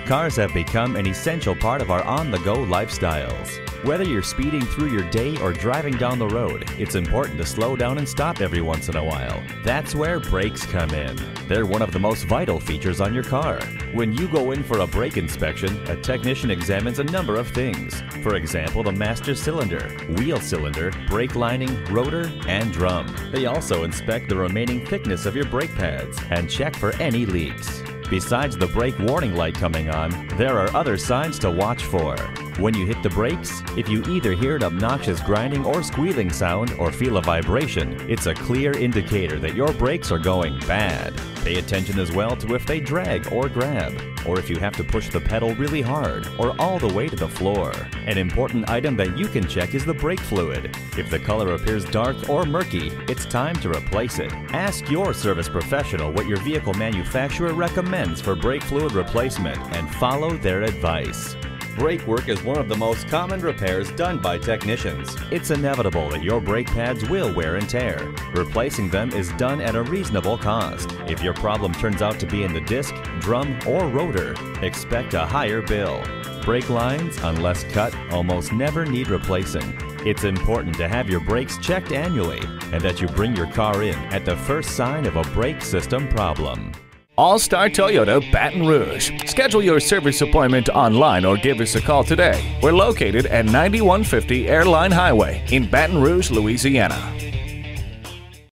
Cars have become an essential part of our on-the-go lifestyles. Whether you're speeding through your day or driving down the road, it's important to slow down and stop every once in a while. That's where brakes come in. They're one of the most vital features on your car. When you go in for a brake inspection, a technician examines a number of things. For example, the master cylinder, wheel cylinder, brake lining, rotor, and drum. They also inspect the remaining thickness of your brake pads and check for any leaks. Besides the brake warning light coming on, there are other signs to watch for. When you hit the brakes, if you either hear an obnoxious grinding or squealing sound or feel a vibration, it's a clear indicator that your brakes are going bad. Pay attention as well to if they drag or grab, or if you have to push the pedal really hard or all the way to the floor. An important item that you can check is the brake fluid. If the color appears dark or murky, it's time to replace it. Ask your service professional what your vehicle manufacturer recommends for brake fluid replacement and follow their advice. Brake work is one of the most common repairs done by technicians. It's inevitable that your brake pads will wear and tear. Replacing them is done at a reasonable cost. If your problem turns out to be in the disc, drum, or rotor, expect a higher bill. Brake lines, unless cut, almost never need replacing. It's important to have your brakes checked annually and that you bring your car in at the first sign of a brake system problem. All-Star Toyota Baton Rouge. Schedule your service appointment online or give us a call today. We're located at 9150 Airline Highway in Baton Rouge, Louisiana.